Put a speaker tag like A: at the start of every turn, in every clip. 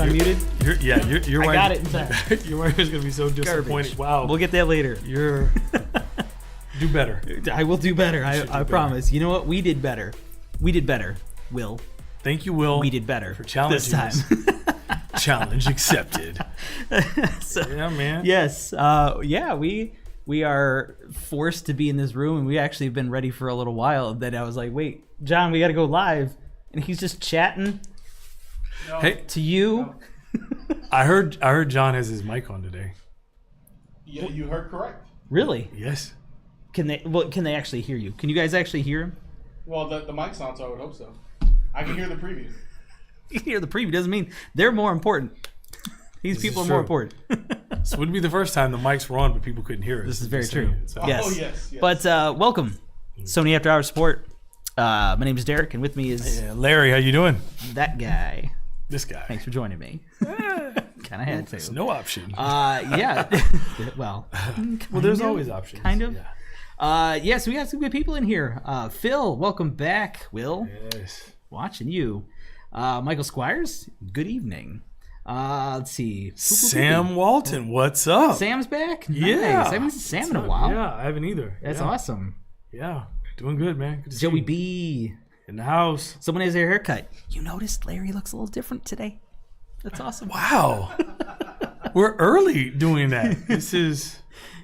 A: unmuted?
B: Your
A: I
B: wife,
A: got it in time.
B: Your wife is going to be so disappointed.
A: Garbage.
B: Wow.
A: We'll get that later.
B: You're... Do better.
A: I will do better. I promise.
B: Better.
A: You know what? We did better. We did better, Will.
B: Thank you, Will.
A: We did better
B: for challenging
A: this time.
B: Challenge accepted.
A: So,
B: yeah, man.
A: Yes. We are forced to be in this room, and we actually have been ready for a little while. And then I was like, wait, John, we got to go live. And he's just chatting to you.
B: No. I heard John has his mic on today.
C: Yeah, you heard correct.
A: Really?
B: Yes.
A: Can they actually hear you? Can you guys actually hear him?
C: Well, the mic's on, so I would hope so. I can hear the preview.
A: You can hear the preview. Doesn't mean they're more important. These people are more important.
B: This wouldn't be the first time the mics were on, but people couldn't hear us.
A: This is very true. Yes.
C: Oh, yes.
A: But welcome, Sony After Hours Support. My name is Derek, and with me is
B: Larry. How you doing?
A: That guy.
B: This guy.
A: Thanks for joining me. Kind of had to.
B: There's no option.
A: Yeah. Well,
B: there's always options.
A: Kind of. Yeah. Yes, we got some good people in here. Phil, welcome back. Will.
B: Yes.
A: Watching you. Michael Squires, good evening. Let's see.
B: Sam Walton, what's up?
A: Sam's back? Nice.
B: Yeah.
A: I haven't seen Sam in a while.
B: Yeah, I haven't either.
A: That's awesome.
B: Yeah. Doing good, man. Good to
A: Joey
B: see you.
A: B.
B: In the house.
A: Someone has their haircut. You noticed Larry looks a little different today? That's awesome.
B: Wow. We're early doing that. This is...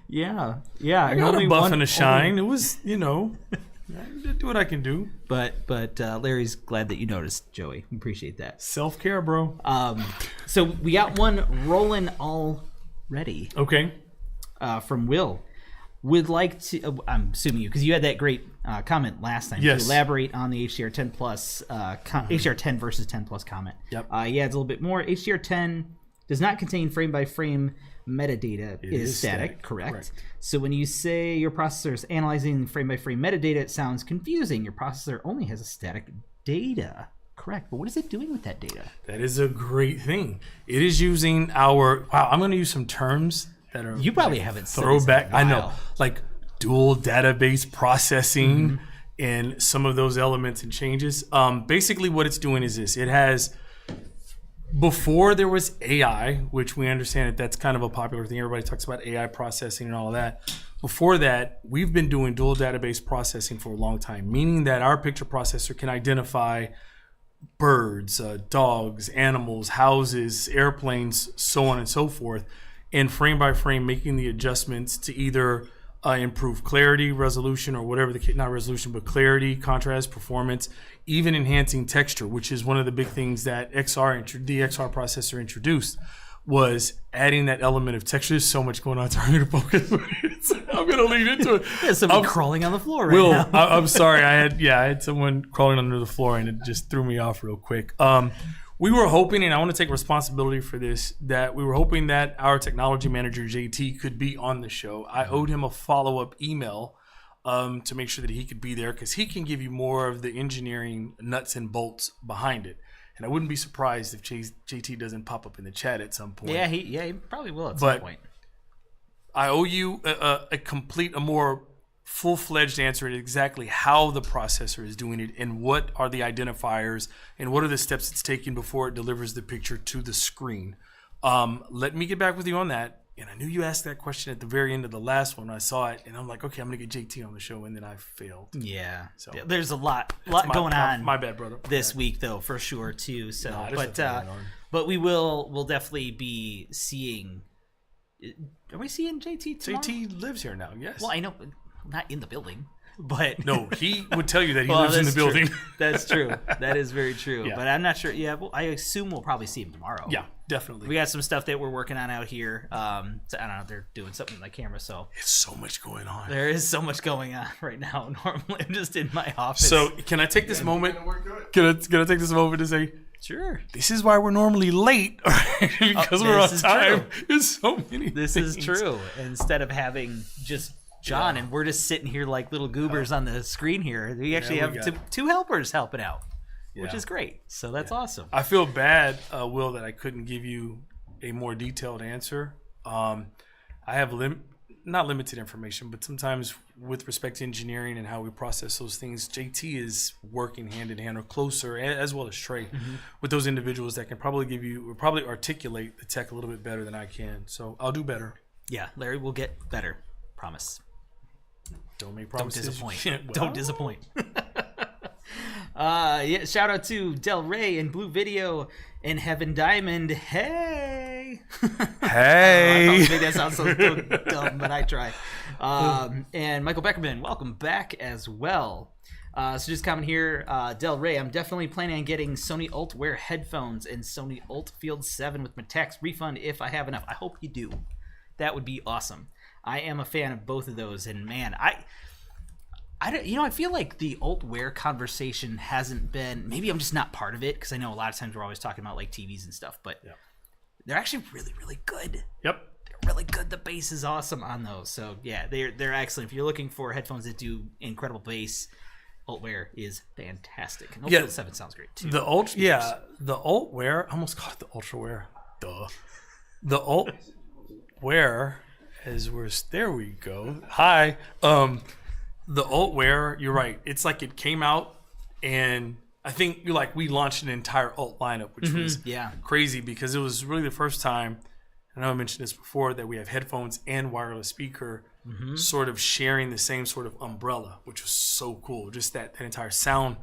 A: Yeah.
B: I got a buff and a shine. It was, I did what I can do.
A: But Larry's glad that you noticed, Joey. We appreciate that.
B: Self-care, bro.
A: So we got one rolling already.
B: Okay.
A: From Will. Would like to, I'm assuming you, because you had that great comment last time.
B: Yes.
A: To elaborate on the HDR10 Plus, HDR10 versus 10 Plus comment.
B: Yep.
A: He adds a little bit more. HDR10 does not contain frame-by-frame metadata. It is static, correct. So when you say your processor is analyzing frame-by-frame metadata, it sounds confusing. Your processor only has a static data. Correct. But what is it doing with that data?
B: That is a great thing. It is using our... Wow, I'm going to use some terms that are...
A: You probably haven't said
B: throwback. I know. Like dual database processing and some of those elements and changes. Basically, what it's doing is this. It has... Before there was AI, which we understand that that's kind of a popular thing. Everybody talks about AI processing and all of that. Before that, we've been doing dual database processing for a long time, meaning that our picture processor can identify birds, dogs, animals, houses, airplanes, so on and so forth, and frame by frame making the adjustments to either improve clarity, resolution, or whatever the case, not resolution, but clarity, contrast, performance, even enhancing texture, which is one of the big things that the XR processor introduced, was adding that element of texture. There's so much going on. It's hard to focus. I'm going to lean into it.
A: There's someone crawling on the floor right now.
B: I'm sorry. I had someone crawling under the floor, and it just threw me off real quick. We were hoping, and I want to take responsibility for this, that we were hoping that our technology manager, JT, could be on the show. I owed him a follow-up email to make sure that he could be there, because he can give you more of the engineering nuts and bolts behind it. And I wouldn't be surprised if JT doesn't pop up in the chat at some point.
A: Yeah, he probably will at some point.
B: I owe you a more full-fledged answer at exactly how the processor is doing it and what are the identifiers and what are the steps it's taking before it delivers the picture to the screen. Let me get back with you on that. And I knew you asked that question at the very end of the last one. I saw it, and I'm like, okay, I'm going to get JT on the show, and then I failed.
A: Yeah.
B: So
A: there's a lot going on.
B: My bad, brother.
A: This week, though, for sure, too. So,
B: no,
A: but we'll definitely be seeing. Are we seeing JT tomorrow?
B: JT lives here now. Yes.
A: Well, I know, not in the building. But
B: no, he would tell you that he lives in the building.
A: True. That's true. That is very true.
B: Yeah.
A: But I'm not sure. Yeah, well, I assume we'll probably see him tomorrow.
B: Yeah, definitely.
A: We got some stuff that we're working on out here. So I don't know. They're doing something on the camera. So
B: it's so much going on.
A: There is so much going on right now. Normally, I'm just in my office.
B: So can I take this moment? Can I take this moment to say?
A: Sure.
B: This is why we're normally late, right? Because we're on time. There's so many.
A: This
B: things.
A: is true. Instead of having just John and we're just sitting here like little goobers on the screen here. We actually have two helpers helping out, which is great. So that's awesome.
B: I feel bad, Will, that I couldn't give you a more detailed answer. I have not limited information, but sometimes with respect to engineering and how we process those things, JT is working hand in hand or closer, as well as Trey, with those individuals that can probably articulate the tech a little bit better than I can. So I'll do better.
A: Yeah, Larry will get better. Promise.
B: Don't make promises.
A: Don't disappoint.
B: Well,
A: Don't disappoint. Yeah, shout out to Del Rey and Blue Video and Heaven Diamond. Hey.
B: Hey.
A: I thought that sounds so dumb, but I try. And Michael Beckerman, welcome back as well. So just coming here, Del Rey, I'm definitely planning on getting Sony Ultwear headphones and Sony Ult Field 7 with my tax refund if I have enough. I hope you do. That would be awesome. I am a fan of both of those, and man, I feel like the Ultwear conversation hasn't been. Maybe I'm just not part of it because I know a lot of times we're always talking about like TVs and stuff, but they're actually really, really good.
B: Yep.
A: They're really good. The bass is awesome on those. So yeah, they're excellent. If you're looking for headphones that do incredible bass, Ultwear is fantastic. And Ultra 7 sounds great too.
B: The Ultwear. I almost called it the Ultrawear. Duh. The Ultwear. There we go. Hi. The Ultwear, you're right. It's like it came out, and I think we launched an entire Ult lineup, which was crazy because it was really the first time. I know I mentioned this before that we have headphones and wireless speaker sort of sharing the same sort of umbrella, which was so cool. Just that entire sound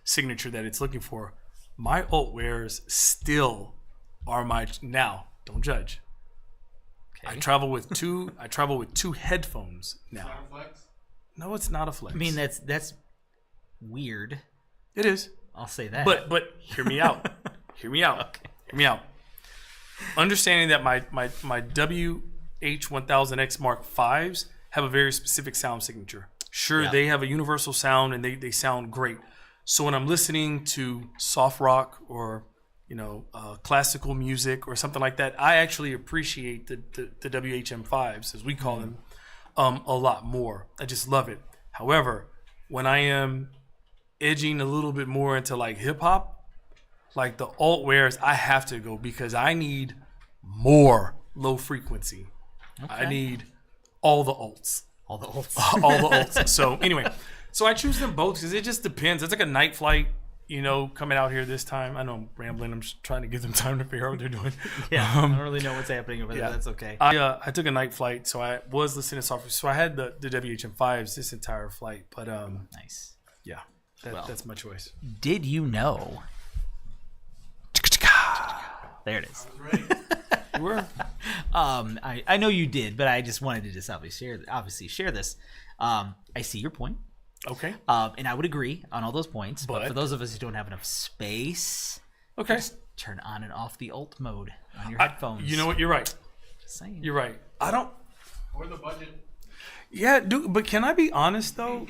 B: signature that it's looking for. My Ultwears still are now. Don't judge. Okay. I travel with two headphones now.
C: Not a flex?
B: No, it's not a flex.
A: I mean, that's weird.
B: It is.
A: I'll say that.
B: But hear me out. Hear me out. Okay. Hear me out. Understanding that my WH-1000X Mark Vs have a very specific sound signature. Sure, they have a universal sound and they sound great. So when I'm listening to soft rock or classical music or something like that, I actually appreciate the WHM5s, as we call them, a lot more. I just love it. However, when I am edging a little bit more into like hip hop, like the Ultwears, I have to go because I need more low frequency. Okay. I need all the Ults.
A: All the Ults.
B: All the Ults. So anyway, I choose them both because it just depends. It's like a night flight. Coming out here this time. I know I'm rambling. I'm just trying to give them time to figure out what they're doing.
A: Yeah, I don't really know what's happening over there. That's okay.
B: I took a night flight, so I was listening to software. So I had the WHM5s this entire flight. But
A: nice.
B: Yeah, that's my choice.
A: Did you know? There it is.
C: I was ready.
B: You were?
A: I know you did, but I just wanted to just obviously share this. I see your point.
B: Okay.
A: And I would agree on all those points, but for those of us who don't have enough space, just turn on and off the Ult mode on your headphones.
B: You know what? You're right.
A: Just saying.
B: You're right. I don't.
C: Or the budget.
B: Yeah, but can I be honest though?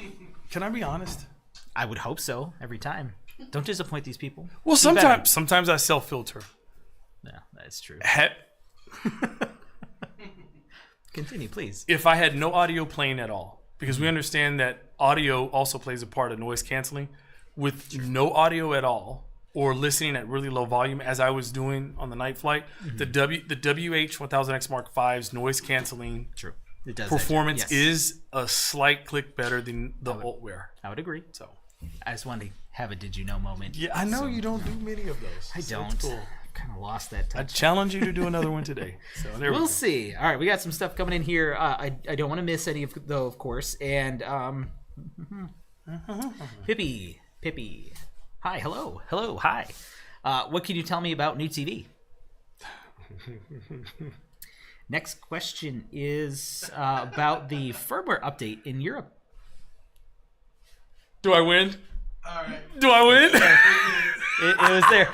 B: Can I be honest?
A: I would hope so every time. Don't disappoint these people.
B: Well, sometimes I self-filter.
A: Yeah, that's true. Continue, please.
B: If I had no audio playing at all, because we understand that audio also plays a part of noise canceling. With no audio at all, or listening at really low volume, as I was doing on the night flight, the WH-1000X Mark V's noise canceling performance is a slight click better than the Ultwear.
A: I would agree. So I just wanted to have a did you know moment.
B: Yeah, I know you don't do many of those.
A: I don't. Cool. Kind of lost that touch.
B: I challenge you to do another one today. So we'll
A: see. All right, we got some stuff coming in here. I don't want to miss any of though, of course. And Pippi, hi, hello, hi. What can you tell me about new TV? Next question is about the firmware update in Europe.
B: Do I win?
C: All right.
B: Do I win?
A: It was there.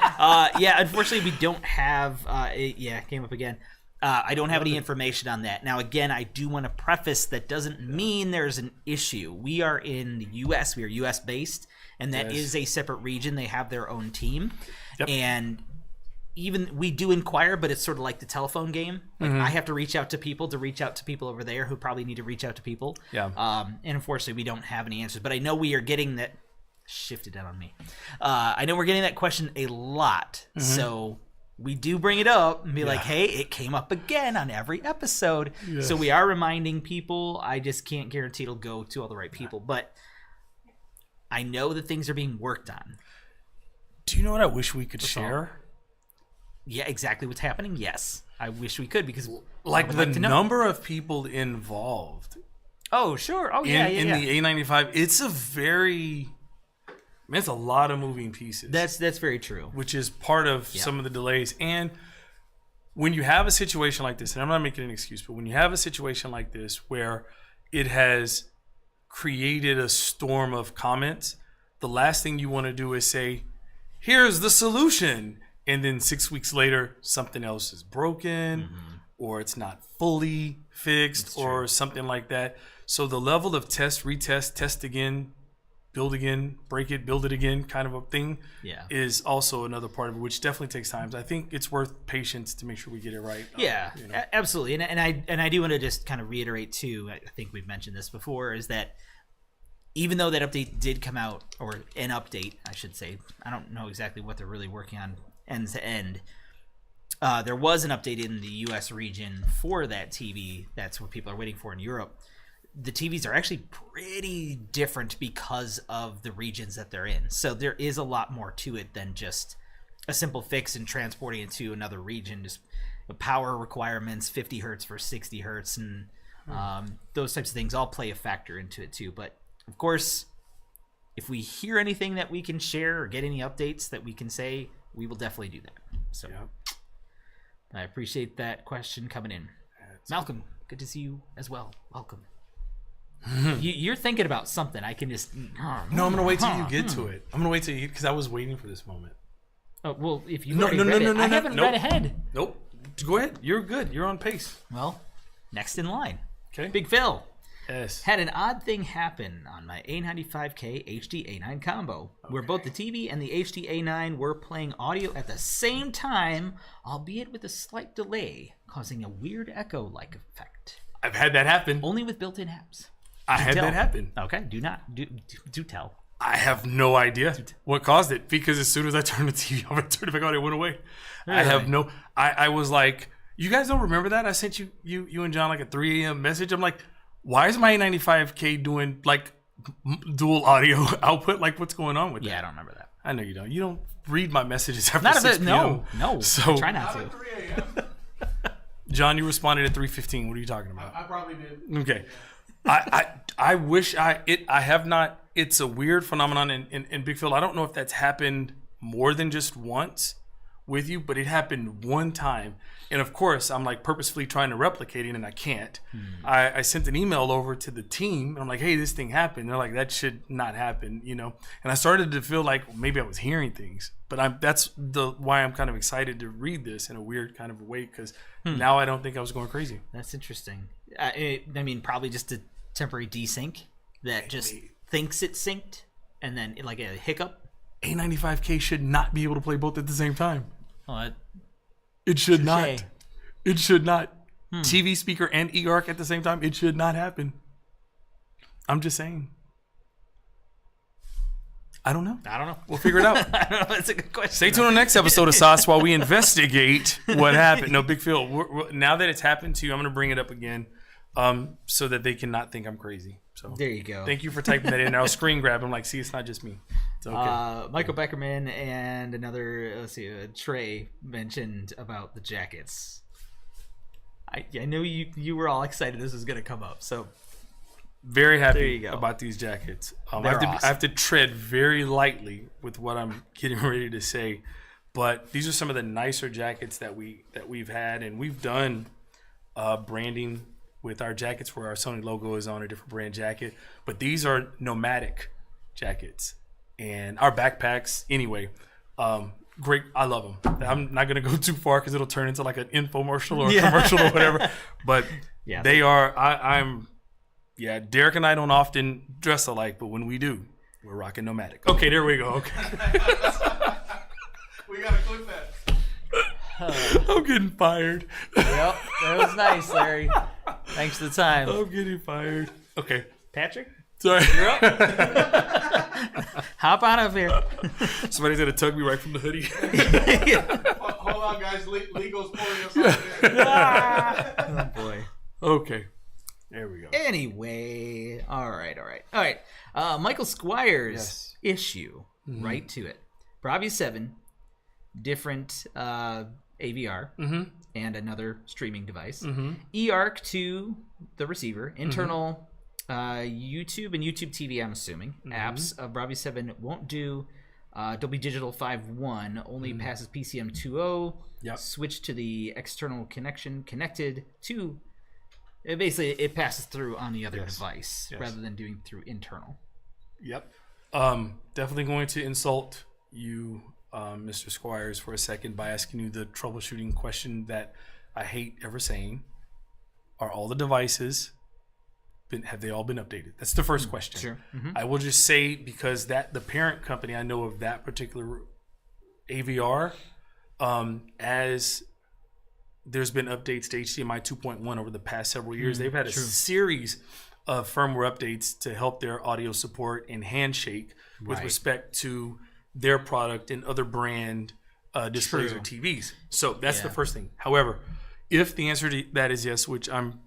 A: Yeah, unfortunately, we don't have. It came up again. I don't have any information on that. Now, again, I do want to preface that doesn't mean there's an issue. We are in the U.S. We are U.S. based, and that is a separate region. They have their own team, and even we do inquire, but it's sort of like the telephone game. Like I have to reach out to people over there who probably need to reach out to people.
B: Yeah.
A: And unfortunately, we don't have any answers. But I know we are getting that. Shifted down on me. I know we're getting that question a lot. So we do bring it up and be like, hey, it came up again on every episode. Yes. So we are reminding people. I just can't guarantee it'll go to all the right people. But I know that things are being worked on.
B: Do you know what I wish we could share?
A: Yeah, exactly what's happening? Yes. I wish we could because
B: like the number of people involved.
A: Oh, sure. Oh,
B: in the A95, it's a very... Man, it's a lot of moving pieces.
A: That's very true.
B: Which is part of some of the delays. And when you have a situation like this, and I'm not making an excuse, but when you have a situation like this where it has created a storm of comments, the last thing you want to do is say, here's the solution. And then 6 weeks later, something else is broken or it's not fully fixed or something like that. So the level of test, retest, test again, build again, break it, build it again kind of a thing is also another part of it, which definitely takes time. So I think it's worth patience to make sure we get it right.
A: Absolutely. And I do want to just kind of reiterate too, I think we've mentioned this before, is that even though that update did come out, or an update, I should say, I don't know exactly what they're really working on end to end. There was an update in the U.S. region for that TV. That's what people are waiting for in Europe. The TVs are actually pretty different because of the regions that they're in. So there is a lot more to it than just a simple fix and transporting it to another region. Just power requirements, 50 hertz versus 60 hertz, and those types of things all play a factor into it too. But of course, if we hear anything that we can share or get any updates that we can say, we will definitely do that. So I appreciate that question coming in. Malcolm, good to see you as well. Welcome. You're thinking about something. I can just...
B: No, I'm going to wait till you get to it. I'm going to wait till you... Because I was waiting for this moment.
A: Oh, well, if you've already read it. I haven't read ahead.
B: Nope. Go ahead. You're good. You're on pace.
A: Well, next in line.
B: Okay.
A: Big Phil.
B: Yes.
A: Had an odd thing happen on my A95K HD A9 combo, where both the TV and the HD A9 were playing audio at the same time, albeit with a slight delay, causing a weird echo-like effect.
B: I've had that happen.
A: Only with built-in apps.
B: I had that happen.
A: Okay, do tell.
B: I have no idea what caused it, because as soon as I turned the TV off, I turned it back on, it went away. Really? I have no... I was like, you guys don't remember that? I sent you and John like a 3 a.m. message. I'm like, why is my A95K doing like dual audio output? Like, what's going on with that?
A: Yeah, I don't remember that.
B: I know you don't. You don't read my messages after
A: not
B: 6 p.m.
A: No. So I try not to.
C: 3 a.m.
B: John, you responded at 3:15. What are you talking about?
C: I probably did.
B: Okay. I wish I have not. It's a weird phenomenon in Big Phil. I don't know if that's happened more than just once with you, but it happened one time. And of course, I'm like purposefully trying to replicate it, and I can't. I sent an email over to the team, and I'm like, hey, this thing happened. They're like, that should not happen, you know? And I started to feel like maybe I was hearing things. But that's why I'm kind of excited to read this in a weird kind of way, because now I don't think I was going crazy.
A: That's interesting. I mean, probably just a temporary desync that just thinks it's synced, and then like a hiccup.
B: A95K should not be able to play both at the same time.
A: Oh,
B: it should not. It should not. TV speaker and eARC at the same time. It should not happen. I'm just saying. I don't know. We'll figure it out.
A: I don't know. That's a good question.
B: Stay tuned on the next episode of Sauce while we investigate what happened. No, Big Phil, now that it's happened to you, I'm going to bring it up again so that they cannot think I'm crazy. So
A: there you go.
B: Thank you for typing that in. I'll screen grab. I'm like, see, it's not just me. It's okay.
A: Michael Beckerman and another, Trey mentioned about the jackets. I knew you were all excited this was going to come up. So
B: very happy about these jackets. I have to tread very lightly with what I'm getting ready to say, but these are some of the nicer jackets that we've had, and we've done branding with our jackets where our Sony logo is on a different brand jacket, but these are nomadic jackets, and our backpacks anyway. Great, I love them. I'm not gonna go too far because it'll turn into like an infomercial or a commercial or whatever. But they are. I'm. Yeah, Derek and I don't often dress alike, but when we do, we're rocking nomadic. Okay, there we go. Okay.
C: We gotta clip that.
B: I'm getting fired.
A: Yep, that was nice, Larry. Thanks for the time.
B: I'm getting fired. Okay.
A: Patrick?
B: Sorry.
A: You're up. Hop on up here.
B: Somebody's going to tug me right from the hoodie.
C: Hold on, guys. Legal's pulling us on there.
A: Oh boy.
B: Okay. There we go.
A: Anyway, all right. Michael Squires issue, right to it. Bravia 7, different AVR, and another streaming device. eARC to the receiver, internal YouTube and YouTube TV, I'm assuming. Apps of Bravia 7 won't do Dolby Digital 5.1, only passes PCM 2.0.
B: Yep.
A: Switch to the external connection connected to... Basically, it passes through on the other device rather than doing through internal.
B: Yep. Definitely going to insult you, Mr. Squires, for a second by asking you the troubleshooting question that I hate ever saying. Are all the devices, have they all been updated? That's the first question.
A: Sure.
B: I will just say, because the parent company I know of that particular AVR, as there's been updates to HDMI 2.1 over the past several years. They've had a series of firmware updates to help their audio support and handshake with respect to their product and other brand displays or TVs. So that's the first thing. However, if the answer to that is yes, which I'm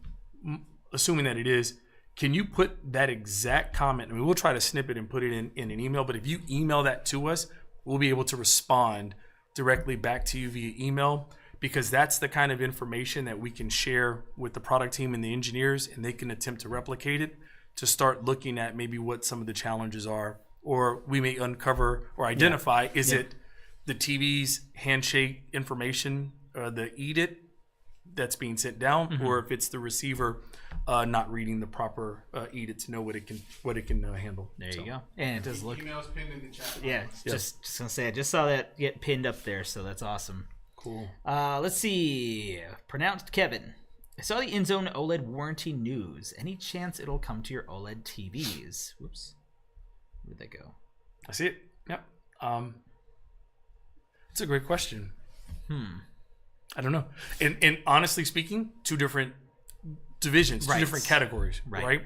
B: assuming that it is, can you put that exact comment? I mean, we'll try to snip it and put it in an email, but if you email that to us, we'll be able to respond directly back to you via email, because that's the kind of information that we can share with the product team and the engineers, and they can attempt to replicate it to start looking at maybe what some of the challenges are, or we may uncover or identify, is it the TV's handshake information, the EDIT that's being sent down, or if it's the receiver not reading the proper EDIT to know what it can handle.
A: There you go. And it does look...
C: Email's pinned in the chat.
A: Yeah, just going to say, I just saw that get pinned up there, so that's awesome.
B: Cool.
A: Let's see. Pronounced Kevin. I saw the InZone OLED warranty news. Any chance it'll come to your OLED TVs? Whoops. Where'd that go?
B: I see it. Yep. It's a great question. I don't know. And honestly speaking, two different divisions, two different categories, right?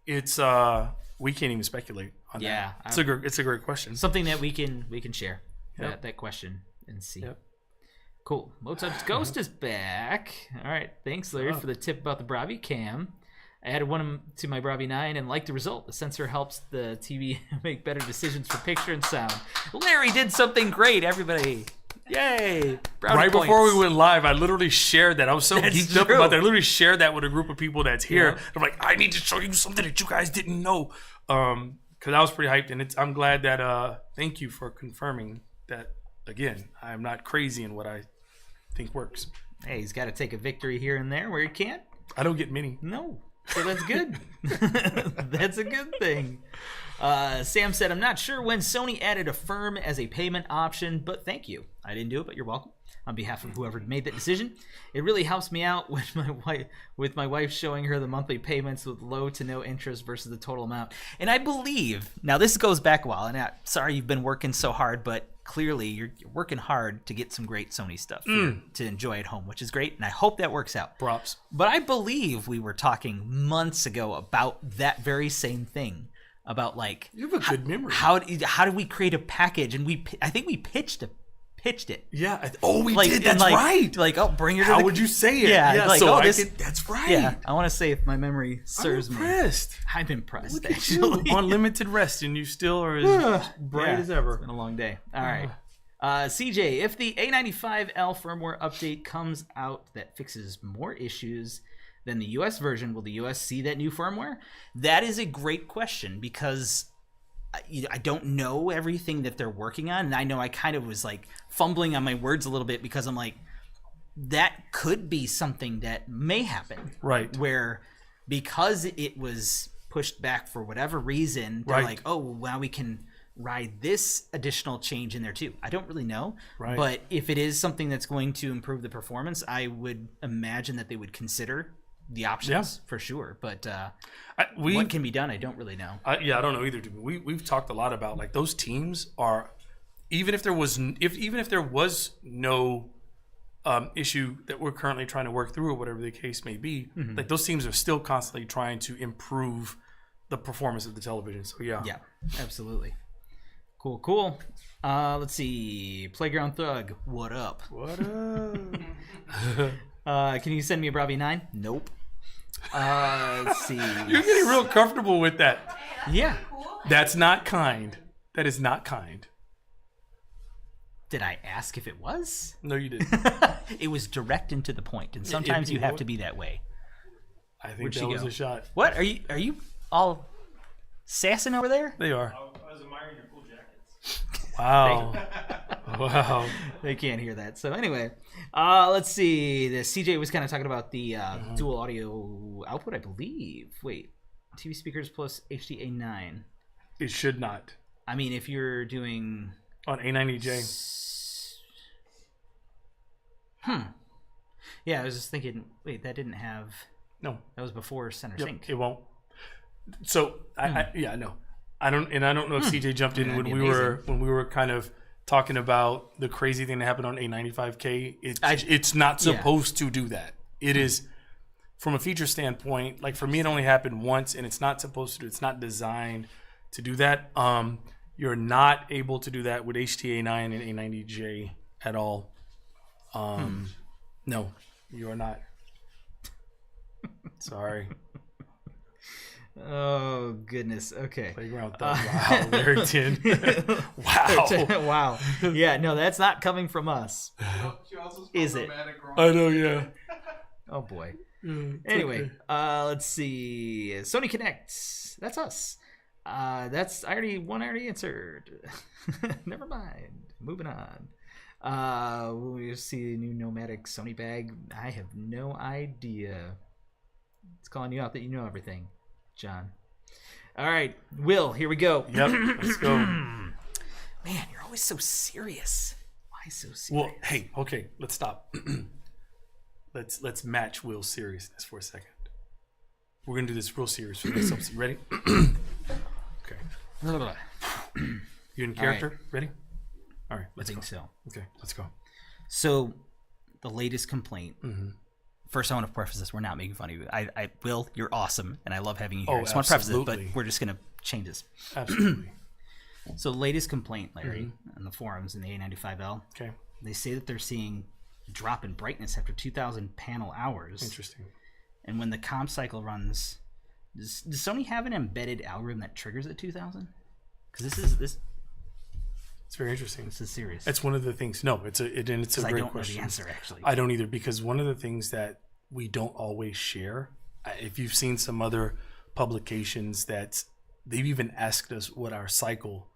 B: It's we can't even speculate on that. It's a great question.
A: Something that we can share that question and see. Cool. Mozart's Ghost is back. All right. Thanks, Larry, for the tip about the Bravia Cam. I added one to my Bravia 9 and liked the result. The sensor helps the TV make better decisions for picture and sound. Larry did something great, everybody. Yay!
B: Right before we went live, I literally shared that. I was so geeked up about that. I literally shared that with a group of people that's here. I'm like, I need to show you something that you guys didn't know. Because I was pretty hyped, and I'm glad that, thank you for confirming that. Again, I'm not crazy in what I think works.
A: Hey, he's got to take a victory here and there where he can't.
B: I don't get many.
A: No. So that's good. That's a good thing. Sam said, I'm not sure when Sony added a firm as a payment option, but thank you. I didn't do it, but you're welcome. On behalf of whoever made that decision, it really helps me out with my wife showing her the monthly payments with low to no interest versus the total amount. And I believe, now this goes back a while, and sorry you've been working so hard, but clearly you're working hard to get some great Sony stuff to enjoy at home, which is great, and I hope that works out.
B: Props.
A: But I believe we were talking months ago about that very same thing, about like,
B: you have a good memory.
A: How do we create a package? And I think we pitched it.
B: Yeah. We did. That's right.
A: Like, bring her to
B: How would you say it?
A: Yeah. Like,
B: so that's right.
A: Yeah. I want to say, if my memory serves me. I'm impressed.
B: Look
A: actually.
B: At you. Unlimited rest, and you still are as bright as ever.
A: It's been a long day. All right. CJ, if the A95L firmware update comes out that fixes more issues than the US version, will the US see that new firmware? That is a great question, because I don't know everything that they're working on, and I know I kind of was like fumbling on my words a little bit, because I'm like, that could be something that may happen,
B: right?
A: Where because it was pushed back for whatever reason, they're like, oh, now we can ride this additional change in there too. I don't really know, but if it is something that's going to improve the performance, I would imagine that they would consider the options for sure. But what can be done, I don't really know.
B: I don't know either. We've talked a lot about, like, those teams are, even if there was no issue that we're currently trying to work through, or whatever the case may be, like, those teams are still constantly trying to improve the performance of the television. So yeah,
A: absolutely. Cool. Let's see. Playground Thug, what up?
B: What up?
A: Can you send me a Bravi 9? Nope. Let's see.
B: You're getting real comfortable with that.
A: Yeah.
B: That's not kind. That is not kind.
A: Did I ask if it was?
B: No, you didn't.
A: It was direct and to the point, and sometimes you have to be that way.
B: I think that was a shot.
A: What? Are you all sassing over there?
B: They are.
D: I was admiring your cool jackets.
B: Wow. Wow.
A: They can't hear that. So anyway, let's see. The CJ was kind of talking about the dual audio output, I believe. Wait, TV speakers plus HDA9.
B: It should not.
A: I mean, if you're doing
B: On A90J.
A: Yeah, I was just thinking. Wait, that didn't have.
B: No.
A: That was before center
B: Yep,
A: sync.
B: it won't. So I know. I don't know if CJ jumped in when we were kind of talking about the crazy thing that happened on A95K. It's not supposed to do that. It is, from a feature standpoint, like for me it only happened once, and it's not supposed to. It's not designed to do that. You're not able to do that with HTA9 and A90J at all. No, you are not. Sorry.
A: Oh goodness. Okay.
B: Playground Thug. Wow, Larrington. Wow.
A: Wow. Yeah. No, that's not coming from us. Is it?
B: I know. Yeah.
A: Oh boy.
B: Anyway,
A: Okay. Let's see. Sony Connect. That's us. I already answered. Never mind. Moving on. We see a new nomadic Sony bag. I have no idea. It's calling you out that you know everything, John. All right, Will, here we go.
B: Yep, let's go.
A: Man, you're always so serious. Why so serious?
B: Well, hey, okay, let's stop. Let's match Will's seriousness for a second. We're gonna do this real serious for this episode. Ready? Okay. You in character?
A: Right.
B: Ready? All right, let's
A: I think
B: go.
A: so.
B: Okay, let's go.
A: So, the latest complaint. First, I want to preface this. We're not making fun of you. I Will, you're awesome, and I love having you here.
B: Oh,
A: I just want to preface this,
B: absolutely.
A: but we're just going to change this.
B: Absolutely.
A: So, the latest complaint, Larry, on the forums in the A95L,
B: Okay.
A: they say that they're seeing a drop in brightness after 2,000 panel hours.
B: Interesting.
A: And when the comp cycle runs, does Sony have an embedded algorithm that triggers at 2,000? Because this
B: It's very interesting.
A: is serious.
B: It's one of the things. No, it's a great
A: I don't
B: question.
A: know the answer, actually.
B: I don't either, because one of the things that we don't always share, if you've seen some other publications that they've even asked us what our cycle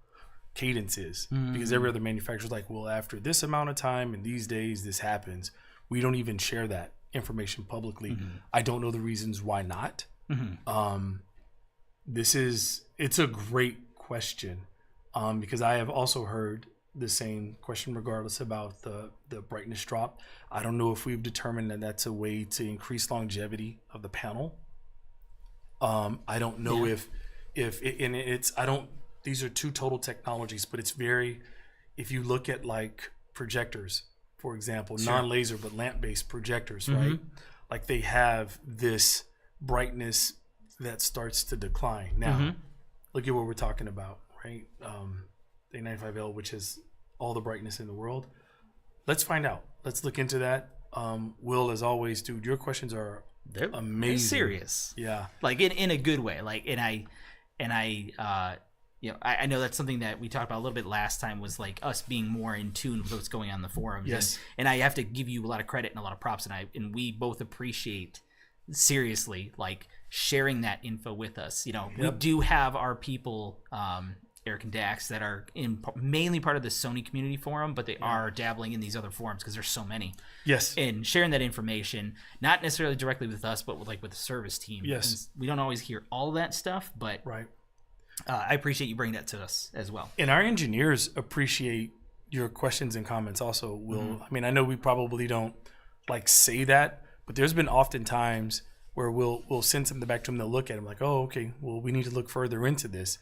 B: cadence is, because every other manufacturer's like, well, after this amount of time and these days this happens. We don't even share that information publicly. I don't know the reasons why not. It's a great question, because I have also heard the same question regardless about the brightness drop. I don't know if we've determined that that's a way to increase longevity of the panel. I don't know these are two total technologies, but it's very, if you look at like projectors, for example, non-laser but lamp-based projectors, right? Like they have this brightness that starts to decline. Now, look at what we're talking about, right? The A95L, which has all the brightness in the world. Let's find out. Let's look into that. Will, as always, dude, your questions are amazing.
A: They're serious.
B: Yeah.
A: Like in a good way. Like, and I know that's something that we talked about a little bit last time, was like us being more in tune with what's going on in the forums.
B: Yes.
A: And I have to give you a lot of credit and a lot of props, and we both appreciate, seriously, like sharing that info with us. We do have our people, Eric and Dax, that are mainly part of the Sony community forum, but they are dabbling in these other forums because there's so many.
B: Yes.
A: And sharing that information, not necessarily directly with us, but with the service team.
B: Yes.
A: And we don't always hear all of that stuff, but
B: Right.
A: I appreciate you bringing that to us as well.
B: And our engineers appreciate your questions and comments also, Will. I mean, I know we probably don't like say that, but there's been often times where we'll send something back to them, they'll look at them like, oh, okay, well, we need to look further into this.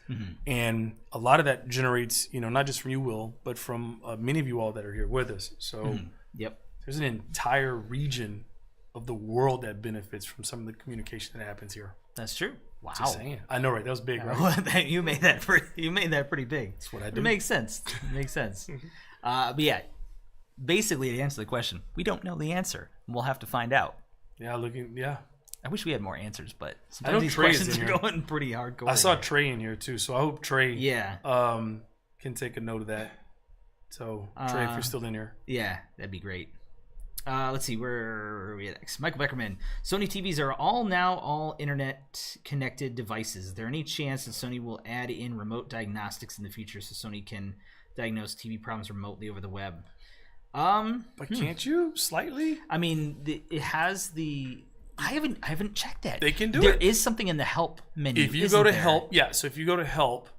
B: And a lot of that generates, not just from you, Will, but from many of you all that are here with us. So there's an entire region of the world that benefits from some of the communication that happens here.
A: That's true. Wow.
B: Just saying. I know, right? That was big, right?
A: You made that pretty big.
B: That's what I do.
A: It makes sense. It makes sense. But yeah, basically to answer the question, we don't know the answer. We'll have to find out.
B: Yeah.
A: I wish we had more answers, but
B: I
A: sometimes
B: know
A: these
B: Trey is
A: questions
B: in
A: are
B: here.
A: going pretty hardcore.
B: I saw Trey in here too, so I hope Trey can take a note of that. So Trey, if you're still in here.
A: Yeah, that'd be great. Let's see, where are we at next? Michael Beckerman. Sony TVs are all internet connected devices. Is there any chance that Sony will add in remote diagnostics in the future so Sony can diagnose TV problems remotely over the web?
B: But can't you slightly?
A: I mean, it has the. I haven't checked that.
B: They can do
A: There
B: it.
A: is something in the help menu.
B: If you go to help, so if you go to help,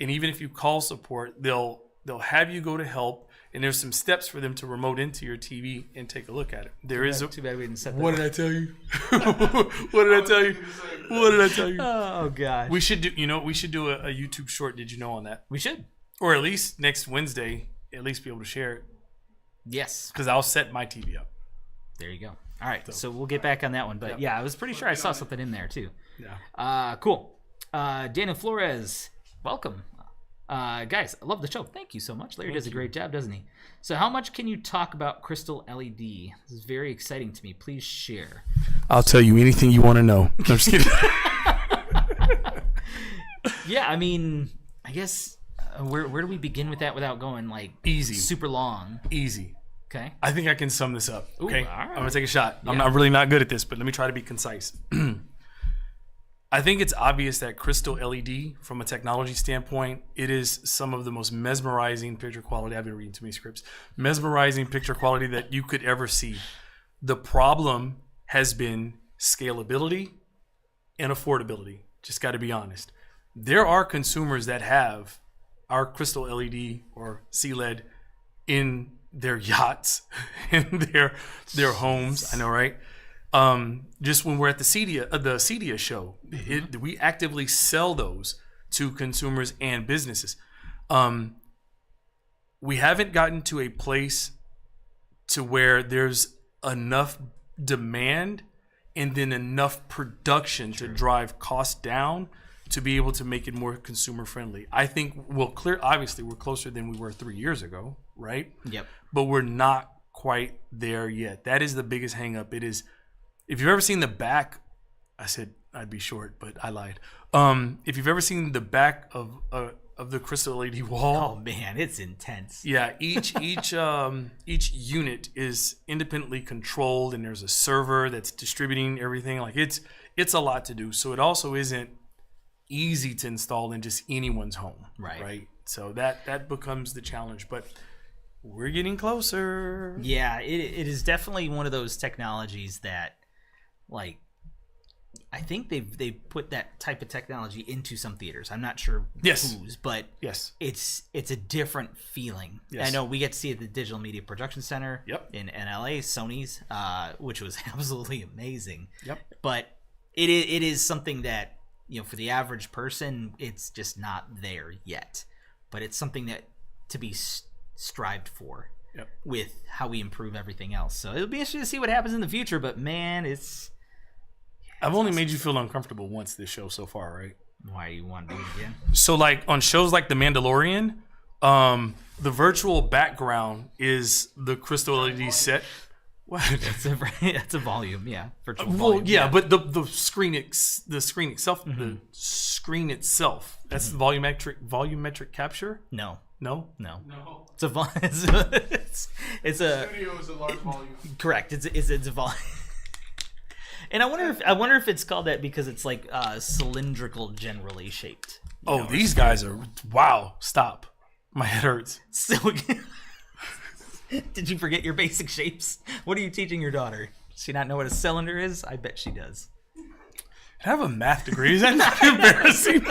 B: and even if you call support, they'll have you go to help, and there's some steps for them to remote into your TV and take a look at it. There is
A: Too bad we didn't set that.
B: What did I tell you? What did I tell you? What did I tell you?
A: Oh gosh.
B: We should do. We should do a YouTube short. Did you know on that?
A: We should.
B: Or at least next Wednesday, at least be able to share it.
A: Yes.
B: Because I'll set my TV up.
A: There you go. All right, so we'll get back on that one. But yeah, I was pretty sure I saw something in there too.
B: Yeah.
A: Cool. Daniel Flores, welcome. Guys, I love the show. Thank you so much. Larry does a great job, doesn't he? So how much can you talk about Crystal LED? This is very exciting to me. Please share.
B: I'll tell you anything you want to know. No, I'm just kidding.
A: Yeah, I mean, I guess where do we begin with that without going like
B: Easy.
A: super long?
B: Easy.
A: Okay.
B: I think I can sum this up. Okay.
A: Ooh, all right.
B: I'm going to take a shot.
A: Yeah.
B: I'm not really not good at this, but let me try to be concise. I think it's obvious that Crystal LED, from a technology standpoint, it is some of the most mesmerizing picture quality. I've been reading too many scripts. Mesmerizing picture quality that you could ever see. The problem has been scalability and affordability. Just got to be honest. There are consumers that have our Crystal LED or CLED in their yachts, in their homes. I know, right? Just when we're at the CEDIA show, we actively sell those to consumers and businesses. We haven't gotten to a place to where there's enough demand and then enough production to drive costs down to be able to make it more consumer friendly. I think obviously we're closer than we were 3 years ago, right?
A: Yep.
B: But we're not quite there yet. That is the biggest hang up. It is, if you've ever seen the back, I said I'd be short, but I lied. If you've ever seen the back of the Crystal LED wall,
A: Oh man, it's intense.
B: yeah, each unit is independently controlled, and there's a server that's distributing everything. Like it's a lot to do. So it also isn't easy to install in just anyone's home, right? So that becomes the challenge, but we're getting closer.
A: Yeah, it is definitely one of those technologies that, like, I think they've put that type of technology into some theaters. I'm not sure whose, but
B: Yes.
A: it's a different feeling.
B: Yes.
A: I know we get to see it at the Digital Media Production Center in LA, Sony's, which was absolutely amazing.
B: Yep.
A: But it is something that, for the average person, it's just not there yet. But it's something that to be strived for with how we improve everything else. So it'll be interesting to see what happens in the future. But man,
B: I've only made you feel uncomfortable once this show so far, right?
A: why do you want to do it again?
B: So like on shows like The Mandalorian, the virtual background is the Crystal LED set. What?
A: That's a volume, yeah. Virtual
B: Well,
A: volume,
B: yeah, but the screen itself, the screen itself, that's the volumetric capture.
A: No.
B: No.
C: No.
A: It's a it's a
C: Studio is a large volume.
A: correct. It's a volume. And I wonder if it's called that because it's like cylindrical, generally shaped.
B: Oh, these guys are wow! Stop, my head hurts.
A: So, did you forget your basic shapes? What are you teaching your daughter? Does she not know what a cylinder is? I bet she does.
B: I have a math degree. Is that not embarrassing?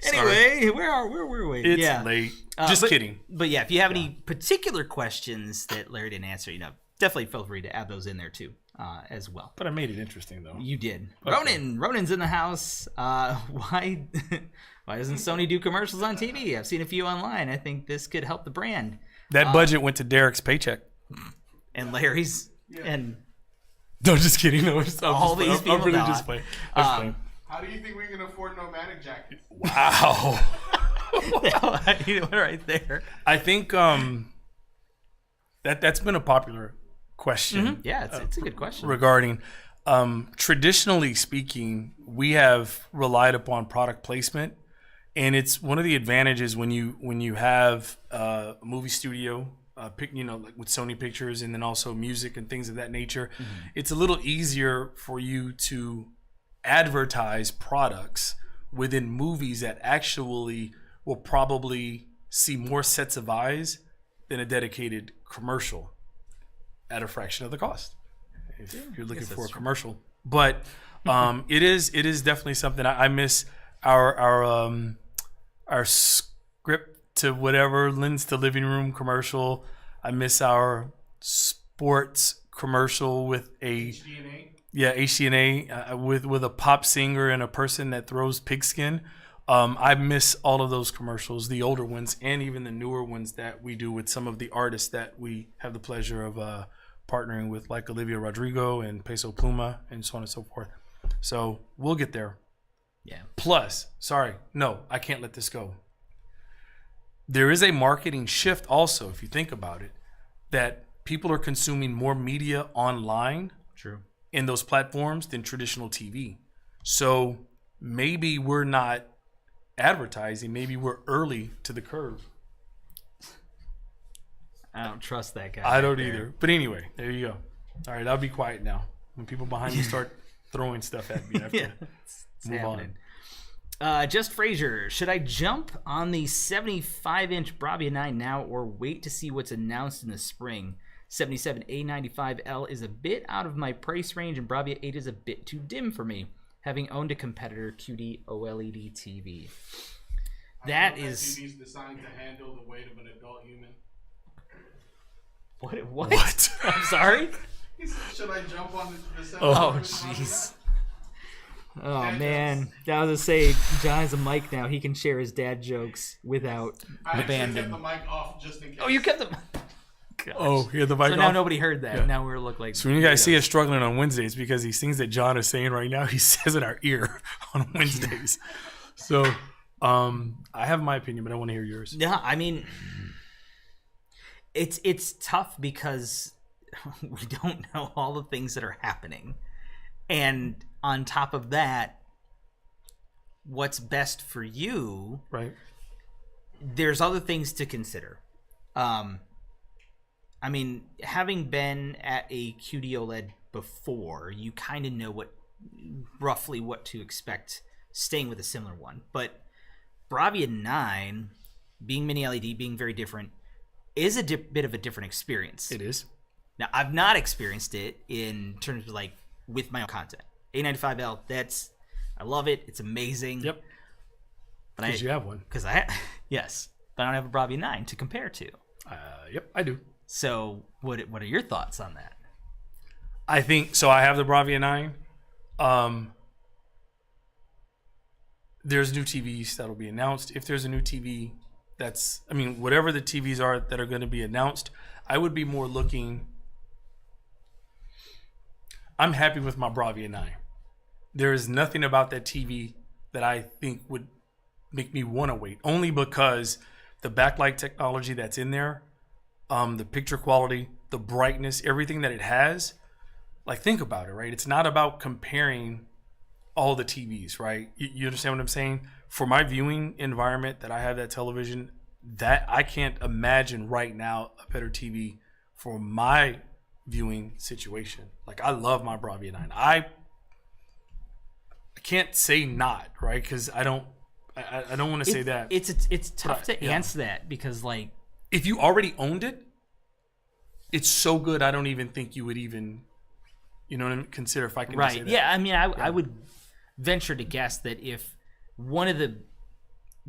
A: Anyway, where were we?
B: It's late. Just kidding.
A: But yeah, if you have any particular questions that Larry didn't answer, definitely feel free to add those in there too, as well.
B: But I made it interesting though.
A: You did.
B: Okay.
A: Ronan's in the house. Why doesn't Sony do commercials on TV? I've seen a few online. I think this could help the brand.
B: That budget went to Derek's paycheck.
A: And Larry's and
B: No, just kidding. No,
A: All these people
B: I'm really
A: not.
B: just playing. I'm just playing.
C: How do you think we can afford nomadic jackets?
B: Wow.
A: Right there.
B: I think that's been a popular question.
A: Yeah, it's a good question.
B: Regarding traditionally speaking, we have relied upon product placement, and it's one of the advantages when you have a movie studio, like with Sony Pictures, and then also music and things of that nature. It's a little easier for you to advertise products within movies that actually will probably see more sets of eyes than a dedicated commercial at a fraction of the cost if you're looking for a commercial. But it is definitely something I miss. Our script to whatever lends to living room commercial. I miss our sports commercial with a HDNA with a pop singer and a person that throws pigskin. I miss all of those commercials, the older ones and even the newer ones that we do with some of the artists that we have the pleasure of partnering with, like Olivia Rodrigo and Peso Pluma and so on and so forth. So we'll get there.
A: Yeah.
B: Plus, I can't let this go. There is a marketing shift also, if you think about it, that people are consuming more media online.
A: True.
B: In those platforms than traditional TV. So maybe we're not advertising, maybe we're early to the curve.
A: I don't trust that guy.
B: I don't either. But anyway, there you go. All right, I'll be quiet now. When people behind me start throwing stuff at me, I have to move
A: happening.
B: on.
A: Just Frazier, should I jump on the 75-inch Bravia 9 now or wait to see what's announced in the spring? 77 A95L is a bit out of my price range, and Bravia 8 is a bit too dim for me, having owned a competitor QD OLED TV. That TV's
C: designed to handle the weight of an adult human.
A: What? I'm sorry?
C: Should I jump on the 7?
A: Oh, jeez. Oh, man. I was going to say, John has a mic now. He can share his dad jokes without the band.
C: I kept the mic off just in case.
A: Oh, you kept the
B: Gosh. Oh, yeah, the mic
A: so
B: off?
A: now nobody heard that.
B: Yeah.
A: Now we look like.
B: So when you guys see us struggling on Wednesdays, because these things that John is saying right now, he says in our ear on Wednesdays. So I have my opinion, but I want to hear yours.
A: Yeah, I mean, it's tough because we don't know all the things that are happening, and on top of that, what's best for you?
B: Right.
A: There's other things to consider. I mean, having been at a QD OLED before, you kind of know roughly what to expect staying with a similar one. But Bravia 9, being mini LED, being very different, is a bit of a different experience.
B: It is.
A: Now, I've not experienced it in terms of like with my own content. A95L, I love it. It's amazing.
B: Yep. Because you have one.
A: Yes. But I don't have a Bravia 9 to compare to.
B: Yep, I do.
A: So what are your thoughts on that?
B: I think so. I have the Bravia 9. There's new TVs that'll be announced. If there's a new TV whatever the TVs are that are going to be announced, I would be more looking. I'm happy with my Bravia 9. There is nothing about that TV that I think would make me want to wait, only because the backlight technology that's in there, the picture quality, the brightness, everything that it has. Like, think about it, right? It's not about comparing all the TVs, right? You understand what I'm saying? For my viewing environment that I have that television, that I can't imagine right now a better TV for my viewing situation. Like, I love my Bravia 9. I can't say not, right? Because I don't want to say that.
A: It's tough to answer that because, like,
B: if you already owned it, it's so good. I don't even think you would even, consider if I can say that.
A: Yeah, I mean, I would venture to guess that if one of the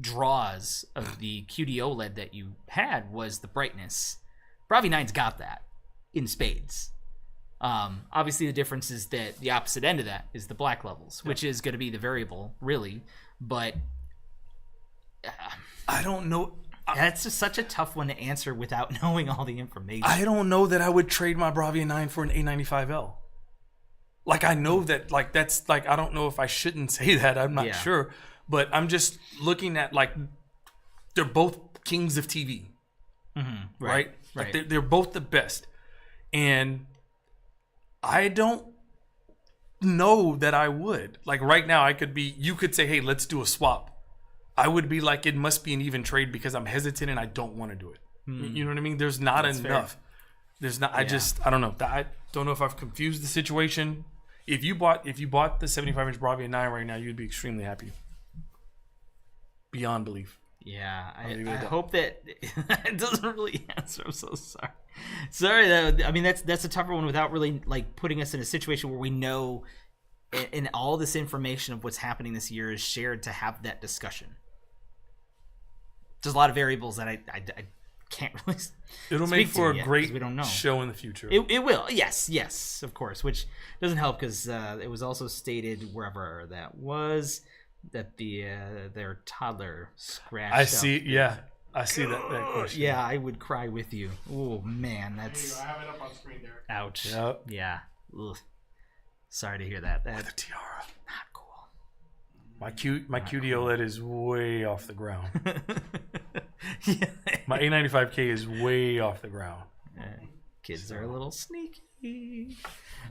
A: draws of the QD OLED that you had was the brightness, Bravia 9's got that in spades. Obviously, the difference is that the opposite end of that is the black levels, which is going to be the variable, really. But
B: I don't know.
A: That's just such a tough one to answer without knowing all the information.
B: I don't know that I would trade my Bravia 9 for an A95L. Like, I know that, like, that's, like, I don't know if I shouldn't say that. I'm not sure. But I'm just looking at, like, they're both kings of TV. Right? Like, they're both the best. And I don't know that I would. Like, right now, you could say, hey, let's do a swap. I would be like, it must be an even trade because I'm hesitant and I don't want to do it. You know what I mean? There's not enough. Fair. There's not. I don't know. I don't know if I've confused the situation. If you bought the 75-inch Bravia 9 right now, you'd be extremely happy. Beyond belief.
A: Yeah, I hope that it doesn't really answer. I'm so sorry. Sorry, I mean that's a tougher one without really like putting us in a situation where we know, and all this information of what's happening this year is shared to have that discussion. There's a lot of variables that I can't really.
B: It'll make for a great show in the future.
A: It will. Yes, of course. Which doesn't help because it was also stated wherever that was that their toddler scratched.
B: I see. I see that question.
A: Yeah, I would cry with you. Oh man, that's.
C: I have it up on screen there.
A: Ouch.
B: Yep.
A: Yeah. Ugh. Sorry to hear that.
B: With a tiara.
A: Not cool.
B: My QD OLED is way off the ground. My A95K is way off the ground.
A: Kids are a little sneaky.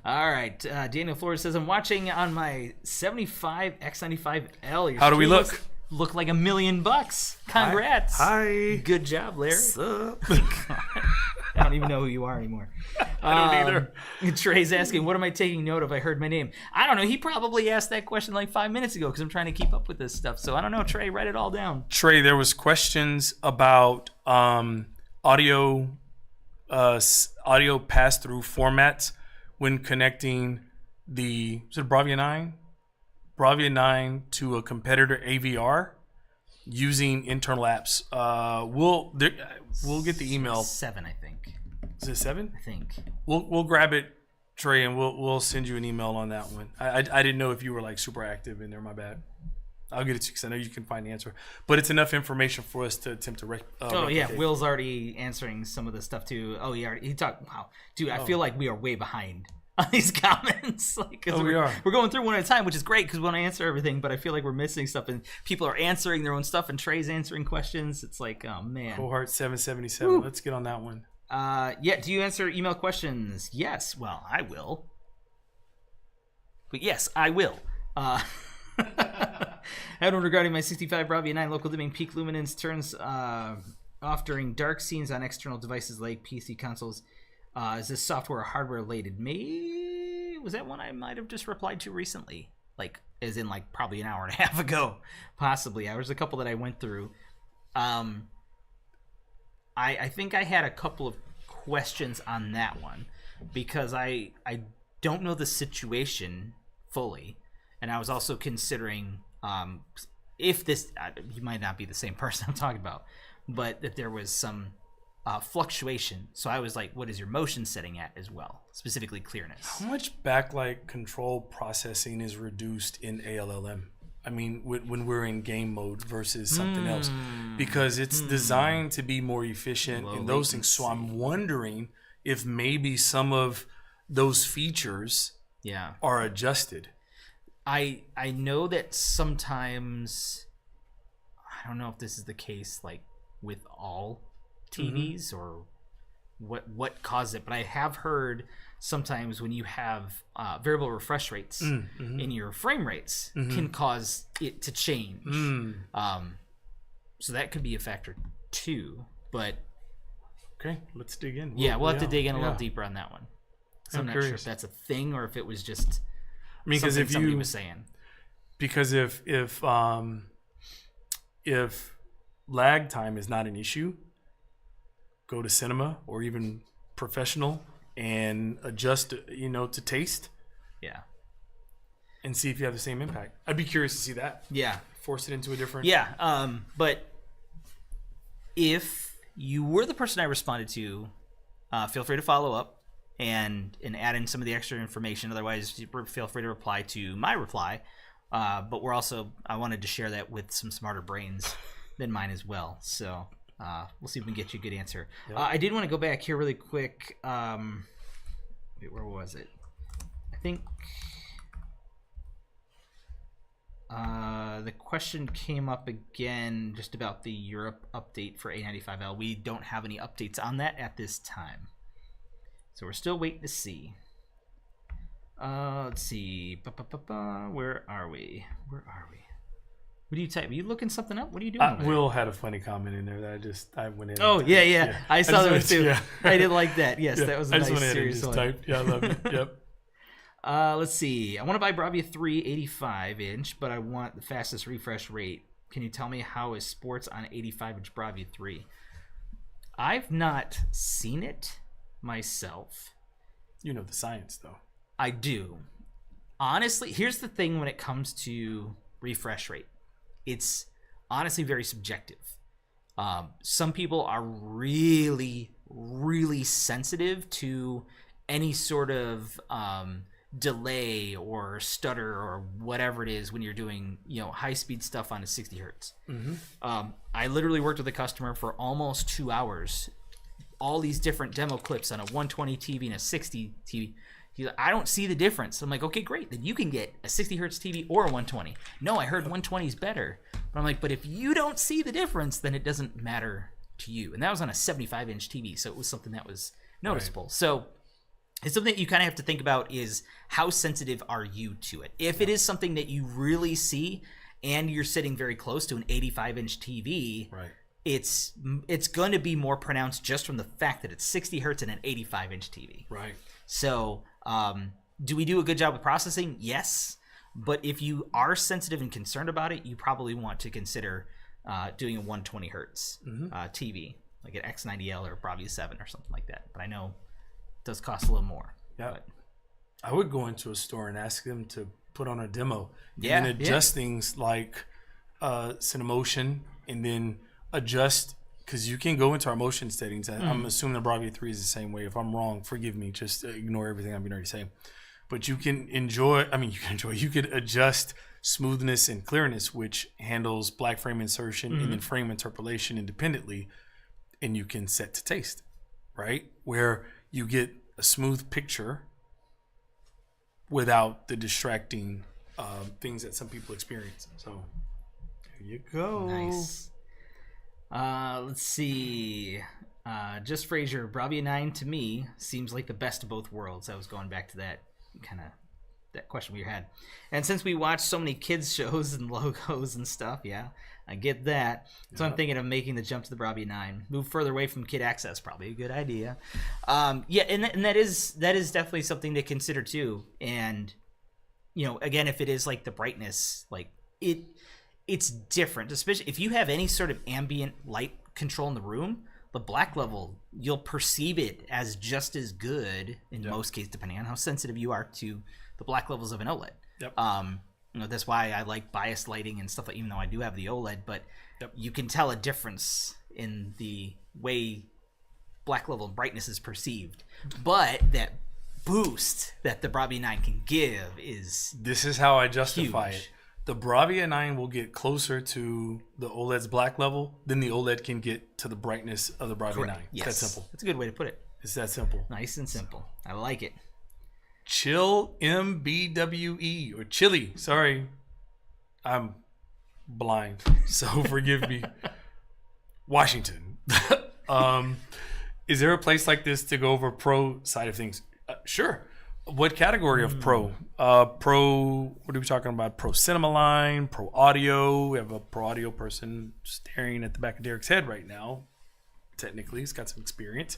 A: All right. Daniel Flores says, I'm watching on my 75 X95L.
B: How do we look?
A: Look like $1 million. Congrats.
B: Hi.
A: Good job, Larry.
B: What's up?
A: I don't even know who you are anymore.
B: I don't either.
A: Trey's asking, what am I taking note of? I heard my name. I don't know. He probably asked that question like 5 minutes ago because I'm trying to keep up with this stuff. So I don't know. Trey, write it all down.
B: Trey, there was questions about audio pass-through formats when connecting the Bravia 9 to a competitor AVR using internal apps. We'll get the email.
A: 7, I think.
B: Is it 7?
A: I think.
B: We'll grab it, Trey, and we'll send you an email on that one. I didn't know if you were like super active in there. My bad. I'll get it to you because I know you can find the answer. But it's enough information for us to attempt to replicate.
A: Will's already answering some of the stuff too. Oh, he talked. Wow, dude, I feel like we are way behind on these comments. Like, we're going through one at a time, which is great because we want to answer everything. But I feel like we're missing stuff, and people are answering their own stuff, and Trey's answering questions. It's like, oh man.
B: Cohort 777. Woo. Let's get on that one.
A: Do you answer email questions? Yes. Well, I will. But yes, I will. I had one regarding my 65 Bravia 9 local dimming peak luminance turns off during dark scenes on external devices like PC consoles. Is this software or hardware related? Maybe was that one I might have just replied to recently, like as in like probably an hour and a half ago, possibly. There's a couple that I went through. I think I had a couple of questions on that one because I don't know the situation fully, and I was also considering if this you might not be the same person I'm talking about, but that there was some fluctuation. So I was like, what is your motion setting at as well, specifically clearness?
B: How much backlight control processing is reduced in ALLM? I mean, when we're in game mode versus something else, because it's designed to be more efficient in those things. So I'm wondering if maybe some of those features are adjusted.
A: I know that sometimes, I don't know if this is the case like with all TVs or what caused it, but I have heard sometimes when you have variable refresh rates in your frame rates can cause it to change. So that could be a factor too. But
B: okay, let's dig in.
A: We'll have to dig in a little deper on that one. So I'm not sure if that's a thing or if it was just
B: because if
A: somebody was saying.
B: Because if lag time is not an issue, go to cinema or even professional and adjust, to taste. Yeah. And see if you have the same impact. I'd be curious to see that. Yeah. Force it into a different.
A: Yeah. But if you were the person I responded to, feel free to follow up and add in some of the extra information. Otherwise, feel free to reply to my reply. But I wanted to share that with some smarter brains than mine as well. So we'll see if we can get you a good answer. Yep. I did want to go back here really quick. Wait, where was it? I think the question came up again just about the Europe update for A95L. We don't have any updates on that at this time, so we're still waiting to see. Let's see. Where are we? What are you typing? Are you looking something up? What are you doing?
B: Will had a funny comment in there that I went in.
A: Oh, yeah. I saw that too.
B: Yeah.
A: I did like that. Yes,
B: Yeah.
A: that was a
B: I
A: nice
B: just went in and
A: serious
B: just
A: one.
B: typed. Yeah, I love it. Yep.
A: Let's see. I want to buy Bravia 3 85-inch, but I want the fastest refresh rate. Can you tell me how is sports on 85-inch Bravia 3? I've not seen it myself.
B: You know the science, though.
A: I do. Honestly, here's the thing when it comes to refresh rate. It's honestly very subjective. Some people are really, really sensitive to any sort of delay or stutter or whatever it is when you're doing, high-speed stuff on a 60 hertz. I literally worked with a customer for almost 2 hours. All these different demo clips on a 120 TV and a 60 TV. He's like, I don't see the difference. I'm like, okay, great. Then you can get a 60 hertz TV or a 120. No, I heard 120 is better. But I'm like, but if you don't see the difference, then it doesn't matter to you. And that was on a 75-inch TV, so it was something that was noticeable. Right. So it's something that you kind of have to think about is how sensitive are you to it? If it is something that you really see and you're sitting very close to an 85-inch TV,
B: right,
A: it's going to be more pronounced just from the fact that it's 60 hertz and an 85-inch TV.
B: Right.
A: So do we do a good job with processing? Yes. But if you are sensitive and concerned about it, you probably want to consider doing a 120 hertz TV, like an X90L or Bravia 7 or something like that. But I know it does cost a little more.
B: Yeah.
A: But
B: I would go into a store and ask them to put on a demo.
A: Yeah.
B: And adjust things like Cinemotion and then adjust, because you can go into our motion settings. I'm assuming the Bravia 3 is the same way. If I'm wrong, forgive me. Just ignore everything I've been already saying. But you can you could adjust smoothness and clearness, which handles black frame insertion and then frame interpolation independently, and you can set to taste, right? Where you get a smooth picture without the distracting things that some people experience. So there you go.
A: nice. Let's see. Just Frazier, Bravia 9 to me seems like the best of both worlds. I was going back to that question we had. And since we watch so many kids shows and logos and stuff, I get that. So I'm thinking of making the jump to the Bravia 9. Move further away from kid access, probably a good idea. And that is definitely something to consider too. And again, if it is like the brightness, like it's different, especially if you have any sort of ambient light control in the room. The black level, you'll perceive it as just as good in most cases, depending on how sensitive you are to the black levels of an OLED. Yep. That's why I like biased lighting and stuff, even though I do have the OLED, but you can tell a difference in the way black level brightness is perceived. But that boost that the Bravia 9 can give is
B: This is how I justify
A: huge.
B: it. The Bravia 9 will get closer to the OLED's black level than the OLED can get to the brightness of the Bravia 9.
A: Yes.
B: That's simple.
A: That's a good way to put it.
B: It's that simple.
A: Nice and simple. I like it.
B: Chill MBWE or Chili. Sorry, I'm blind, so forgive me. Washington. Is there a place like this to go over pro side of things? Sure. What category of pro? Pro, what are we talking about? Pro cinema line, pro audio. We have a pro audio person staring at the back of Derek's head right now. Technically, he's got some experience.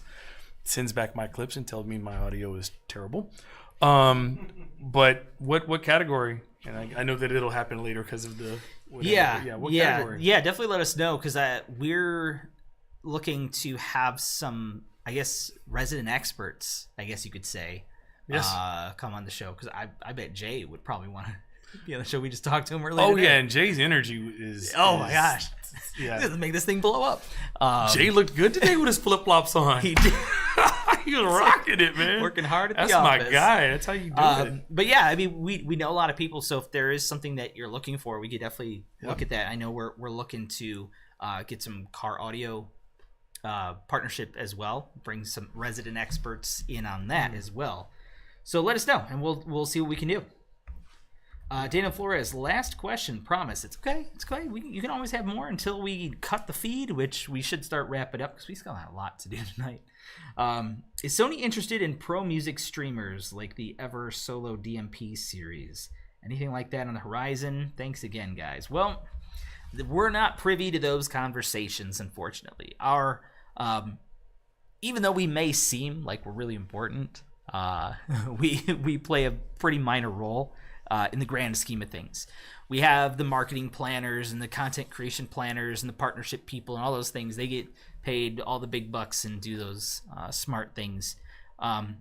B: Sends back my clips and tells me my audio is terrible. But what category? And I know that it'll happen later because of the whatever. What category?
A: Yeah, definitely let us know, because we're looking to have some, I guess, resident experts, I guess you could say, come on the show, because I bet Jay would probably want to be on the show. We just talked to him earlier.
B: Oh yeah, and Jay's energy is
A: my gosh,
B: yeah,
A: make this thing blow up.
B: Jay looked good today with his flip flops on.
A: He did.
B: He was rocking it, man.
A: Working hard at
B: That's
A: the office.
B: my guy. That's how you do it.
A: But yeah, I mean, we know a lot of people, so if there is something that you're looking for, we could definitely look at that. I know we're looking to get some car audio partnership as well, bring some resident experts in on that as well. So let us know, and we'll see what we can do. Daniel Flores, last question. Promise. It's okay. It's okay. You can always have more until we cut the feed, which we should start wrapping up because we still have a lot to do tonight. Is Sony interested in pro music streamers like the Ever Solo DMP series? Anything like that on the horizon? Thanks again, guys. Well, we're not privy to those conversations, unfortunately. Our even though we may seem like we're really important, we play a pretty minor role in the grand scheme of things. We have the marketing planners and the content creation planners and the partnership people and all those things. They get paid all the big bucks and do those smart things.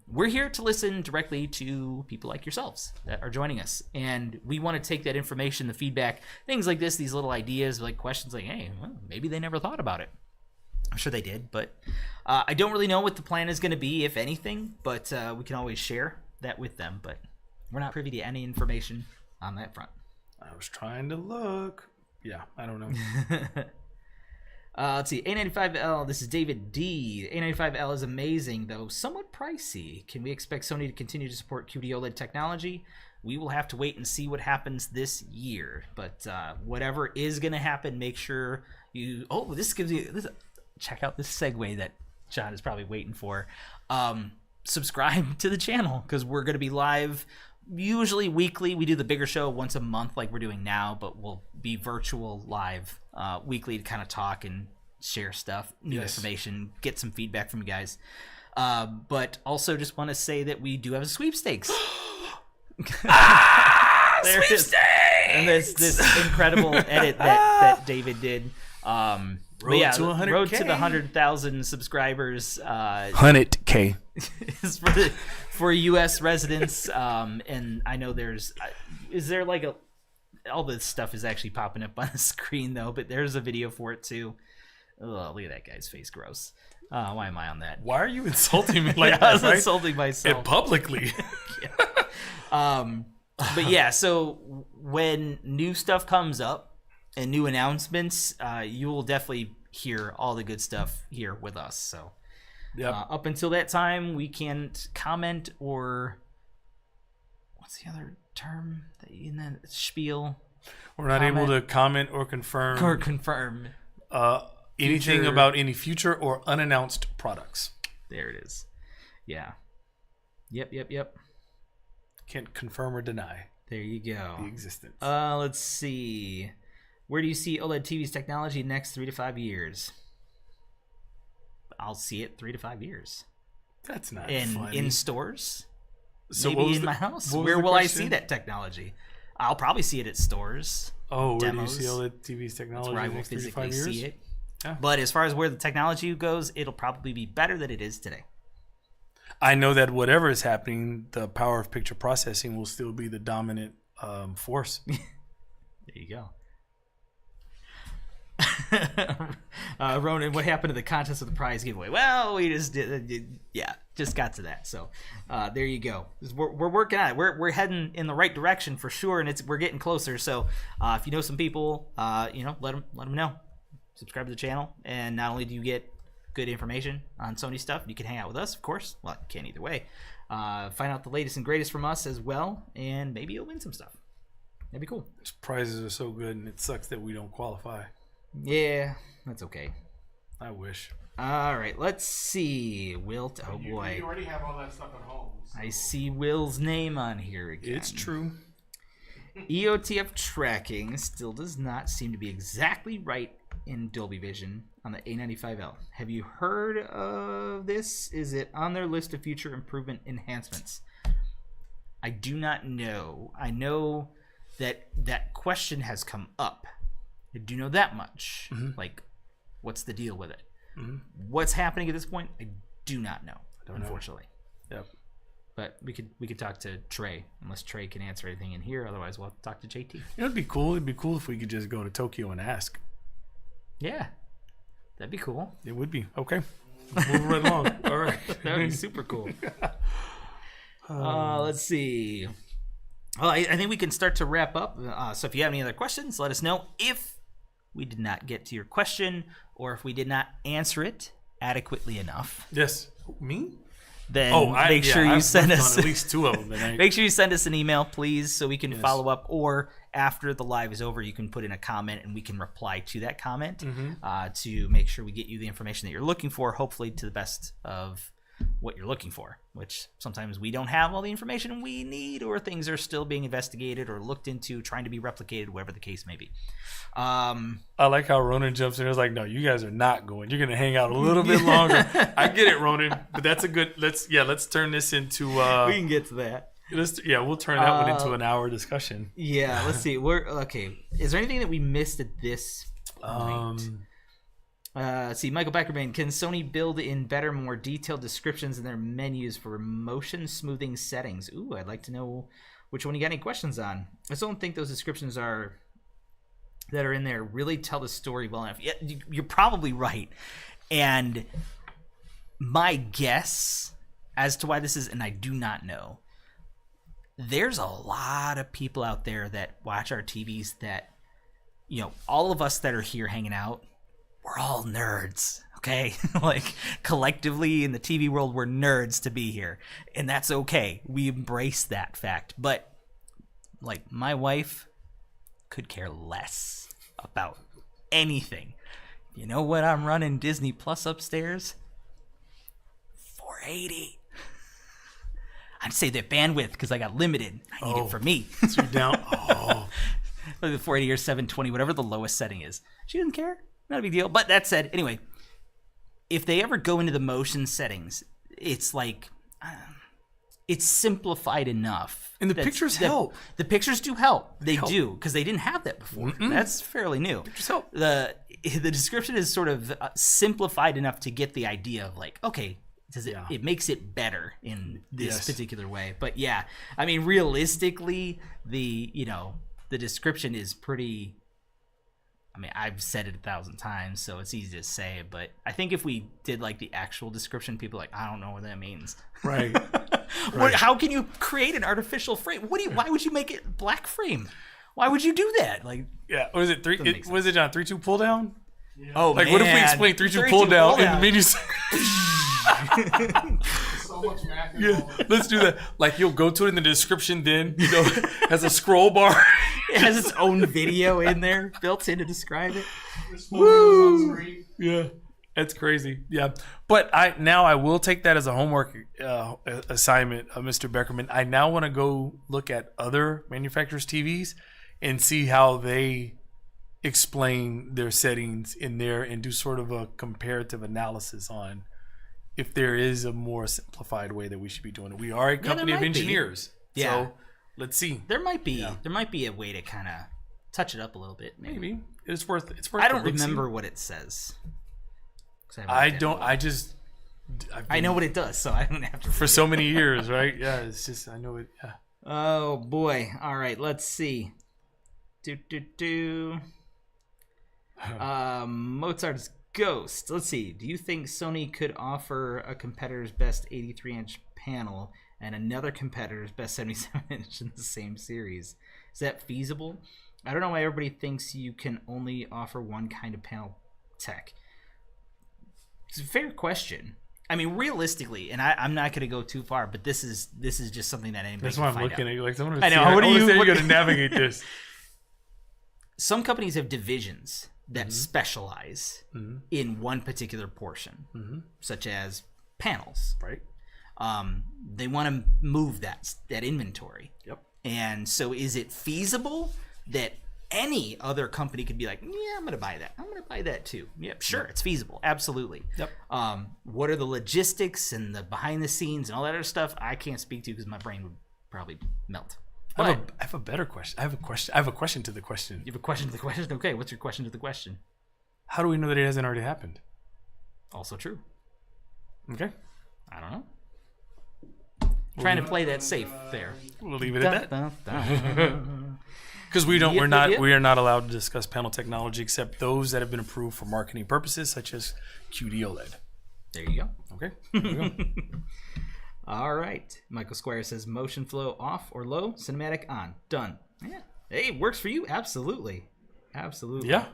A: We're here to listen directly to people like yourselves that are joining us. And we want to take that information, the feedback, things like this, these little ideas, like questions like, hey, well, maybe they never thought about it. I'm sure they did, but I don't really know what the plan is going to be, if anything, but we can always share that with them. But we're not privy to any information on that front.
B: I was trying to look. Yeah, I don't know.
A: Let's see. A95L, this is David D. A95L is amazing, though somewhat pricey. Can we expect Sony to continue to support QD OLED technology? We will have to wait and see what happens this year. But whatever is going to happen, make sure you... Oh, this gives you... Check out this segue that John is probably waiting for. Subscribe to the channel because we're going to be live usually weekly. We do the bigger show once a month like we're doing now, but we'll be virtual live weekly to kind of talk and share stuff, new information, get some feedback from you guys. But also just want to say that we do have a sweepstakes. Sweepstakes! And this incredible edit that David did. Road to 100K. Road to the 100,000 subscribers.
B: 100K
A: is for U.S. residents. And I know there's... Is there like a... All this stuff is actually popping up on the screen, though, but there's a video for it, too. Oh, look at that guy's face. Gross. Why am I on that?
B: Why are you insulting me like that?
A: I was insulting myself.
B: And publicly.
A: But yeah, so when new stuff comes up, and new announcements, you will definitely hear all the good stuff here with us. So up until that time, we can't comment or... What's the other term in that spiel?
B: We're not able to comment or confirm. Anything about any future or unannounced products.
A: There it is. Yeah. Yep.
B: Can't confirm or deny.
A: There you go.
B: The existence.
A: Let's see... Where do you see OLED TV's technology in the next 3 to 5 years? I'll see it 3 to 5 years.
B: That's not funny.
A: In stores?
B: So
A: maybe in my house? Where will I see that technology? I'll probably see it at stores.
B: Oh, where do you see OLED TV's technology in the next 3 to 5 years?
A: See it. Yeah. But as far as where the technology goes, it'll probably be better than it is today.
B: I know that whatever is happening, the power of picture processing will still be the dominant force.
A: There you go. Ronan, what happened to the contest of the prize giveaway? Well, we just just got to that. So there you go. We're working on it. We're heading in the right direction for sure, and we're getting closer. So if you know some people, let them know. Subscribe to the channel, and not only do you get good information on Sony stuff, you can hang out with us, of course. Well, you can either way. Find out the latest and greatest from us as well, and maybe you'll win some stuff. That'd be cool.
B: These prizes are so good, and it sucks that we don't qualify.
A: Yeah, that's okay.
B: I wish.
A: All right, let's see. Wilt, oh boy.
C: You already have all that stuff at home. So.
A: I see Will's name on here again.
B: It's true.
A: EOTF tracking still does not seem to be exactly right in Dolby Vision on the A95L. Have you heard of this? Is it on their list of future improvement enhancements? I do not know. I know that question has come up. I do know that much. Mm-hmm. Like, what's the deal with it? Mm-hmm. What's happening at this point? I do not know, unfortunately.
B: Yep.
A: But we could talk to Trey, unless Trey can answer anything in here. Otherwise, we'll have to talk to JT.
B: It'd be cool. It'd be cool if we could just go to Tokyo and ask.
A: Yeah, that'd be cool.
B: It would be. Okay. Moving right along. All right.
A: That would be super cool. Let's see. Well, I think we can start to wrap up. So if you have any other questions, let us know. If we did not get to your question, or if we did not answer it adequately enough.
B: Yes. Me?
A: then make sure you send us
B: at least 2 of them. And
A: make sure you send us an email, please, so we can follow up. Or after the live is over, you can put in a comment and we can reply to that comment to make sure we get you the information that you're looking for, hopefully to the best of what you're looking for, which sometimes we don't have all the information we need, or things are still being investigated or looked into, trying to be replicated, whatever the case may be.
B: I like how Ronan jumps in. It's like, no, you guys are not going. You're going to hang out a little bit longer. I get it, Ronan, but that's a good. Let's turn this into.
A: We can get to that.
B: We'll turn that one into an hour discussion.
A: Yeah, let's see. Okay. Is there anything that we missed at this point? See, Michael Beckerman, can Sony build in better, more detailed descriptions in their menus for motion smoothing settings? Ooh, I'd like to know which one you got any questions on. I still don't think those descriptions that are in there really tell the story well enough. Yeah, you're probably right. And my guess as to why this is, and I do not know, there's a lot of people out there that watch our TVs that, all of us that are here hanging out, we're all nerds, okay? Like, collectively in the TV world, we're nerds to be here. And that's okay. We embrace that fact. But, like, my wife could care less about anything. You know what I'm running Disney Plus upstairs? 480. I'd say the bandwidth, because I got limited. I need it for me.
B: So you're down.
A: The 480 or 720, whatever the lowest setting is. She doesn't care. Not a big deal. But that said, anyway, if they ever go into the motion settings, it's like it's simplified enough.
B: And the pictures help.
A: The pictures do help. They do, because they didn't have that before. Mm-mm. That's fairly new.
B: Pictures help.
A: The description is sort of simplified enough to get the idea of like, okay, it makes it better in this particular way. But yeah, I mean, realistically, the description is pretty. I mean, I've said it 1,000 times, so it's easy to say. But I think if we did like the actual description, people are like, I don't know what that means.
B: Right.
A: How can you create an artificial frame? Why would you make it black frame? Why would you do that? Like,
B: yeah, was it was it John 3-2 pull down?
A: Yeah. Oh,
B: like,
A: man.
B: what if we explain 3-2 pull down and made you?
C: So much math.
B: Yeah, let's do that. Like, you'll go to it in the description, then has a scroll bar.
A: It has its own video in there built in to describe it.
C: Woo!
B: Yeah, that's crazy. Yeah, but I will take that as a homework assignment, Mr. Beckerman. I now want to go look at other manufacturers' TVs and see how they explain their settings in there and do sort of a comparative analysis on if there is a more simplified way that we should be doing it. We are a company of engineers.
A: Yeah.
B: So let's see.
A: There might be a way to kind of touch it up a little bit.
B: Maybe. It's worth
A: I don't remember what it says.
B: I
A: know what it does, so I don't have to
B: for so many years, right? Yeah, it's just I know it. Yeah.
A: Oh boy. All right, let's see. Mozart's Ghost. Let's see. Do you think Sony could offer a competitor's best 83-inch panel and another competitor's best 77-inch in the same series? Is that feasible? I don't know why everybody thinks you can only offer one kind of panel tech. It's a fair question. I mean, realistically, and I'm not going to go too far, but this is just something that anybody.
B: That's
A: can
B: why I'm
A: find
B: looking
A: out.
B: at you like someone.
A: I know. What are you
B: going to navigate this?
A: Some companies have divisions that specialize in one particular portion, such as panels.
B: Right.
A: They want to move that inventory.
B: Yep. And
A: so is it feasible that any other company could be like, yeah, I'm going to buy that. I'm going to buy that too. Yep, sure, it's feasible. Absolutely.
B: Yep.
A: What are the logistics and the behind the scenes and all that other stuff? I can't speak to because my brain would probably melt.
B: I have a better question. I have a question to the question.
A: You have a question to the question? Okay, what's your question to the question?
B: How do we know that it hasn't already happened?
A: Also true.
B: Okay.
A: I don't know. Trying to play that safe there.
B: We'll leave it at that. Because we are not allowed to discuss panel technology except those that have been approved for marketing purposes, such as QD OLED.
A: There you go.
B: Okay. There we go.
A: All right. Michael Squire says motion flow off or low, cinematic on. Done. Yeah. Hey, works for you. Absolutely.
B: Yeah.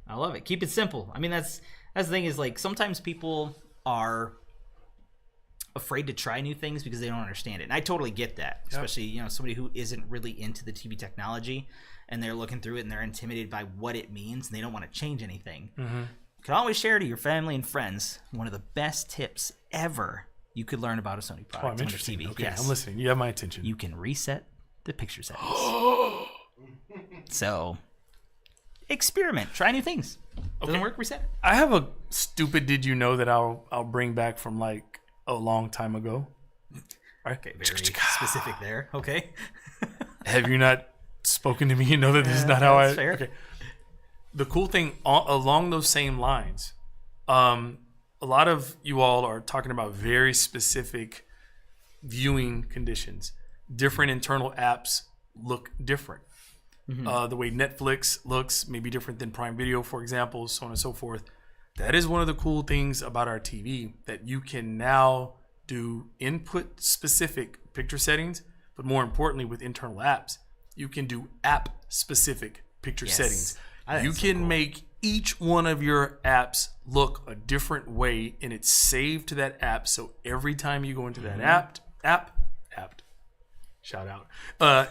A: I love it. Keep it simple. I mean, that's the thing is like sometimes people are afraid to try new things because they don't understand it. And I totally get that, especially somebody who isn't really into the TV technology and they're looking through it and they're intimidated by what it means and they don't want to change anything. You can always share to your family and friends one of the best tips ever you could learn about a Sony product on the TV.
B: Okay, I'm listening. You have my attention.
A: You can reset the picture settings. So experiment, try new things. Doesn't work, reset it.
B: I have a stupid did you know that I'll bring back from like a long time ago.
A: Okay, very specific there. Okay.
B: Have you not spoken to me? You know that this is not how fair. Okay. The cool thing along those same lines, a lot of you all are talking about very specific viewing conditions. Different internal apps look different. The way Netflix looks may be different than Prime Video, for example, so on and so forth. That is one of the cool things about our TV, that you can now do input-specific picture settings, but more importantly, with internal apps, you can do app-specific picture settings. You can make each one of your apps look a different way, and it's saved to that app. So every time you go into that app, shout out.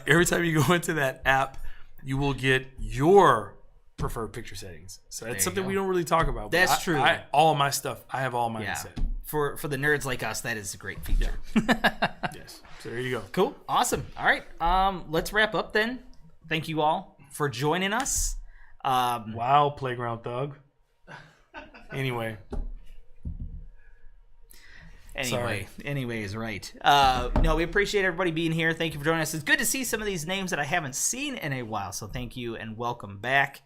B: Every time you go into that app, you will get your preferred picture settings. So that's something we don't really talk about.
A: That's true.
B: All of my stuff, I have all mine set.
A: For the nerds like us, that is a great feature.
B: Yes. So there you go.
A: Cool. Awesome. All right. Let's wrap up then. Thank you all for joining us.
B: Wow, Playground Thug. Anyways,
A: right. No, we appreciate everybody being here. Thank you for joining us. It's good to see some of these names that I haven't seen in a while. So thank you and welcome back.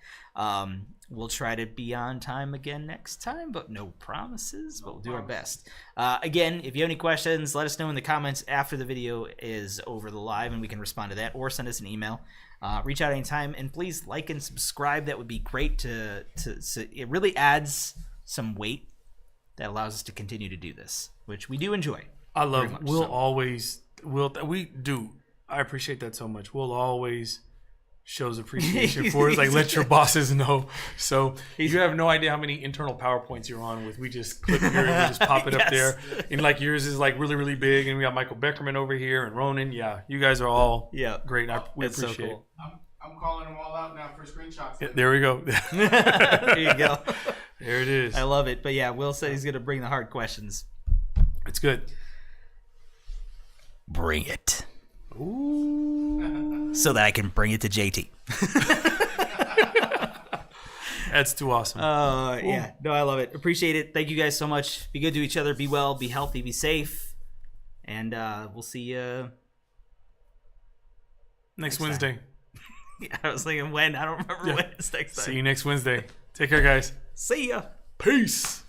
A: We'll try to be on time again next time, but no promises, but we'll do our best. Again, if you have any questions, let us know in the comments after the video is over the live and we can respond to that, or send us an email. Reach out anytime, and please like and subscribe. That would be great. So it really adds some weight that allows us to continue to do this, which we do enjoy.
B: I love. We do. I appreciate that so much. We'll always shows appreciation for it. Like, let your bosses know. So you have no idea how many internal PowerPoints you're on with. We just click here and we just pop it up there. And like yours is like really, really big. And we got Michael Beckerman over here and Ronan. Yeah, you guys are all great. We appreciate
A: so cool.
B: it.
C: I'm calling them all out now for screenshots.
B: Yeah, there we go.
A: There you go.
B: There it is.
A: I love it. But yeah, Will said he's going to bring the hard questions.
B: It's good.
A: Bring it. Ooh. So that I can bring it to JT.
B: That's too awesome.
A: Yeah. No, I love it. Appreciate it. Thank you guys so much. Be good to each other. Be well. Be healthy. Be safe. And we'll see you
B: next Wednesday.
A: Yeah, I was thinking when. I don't remember when it's next time.
B: See you next Wednesday. Take care, guys.
A: See ya.
B: Peace.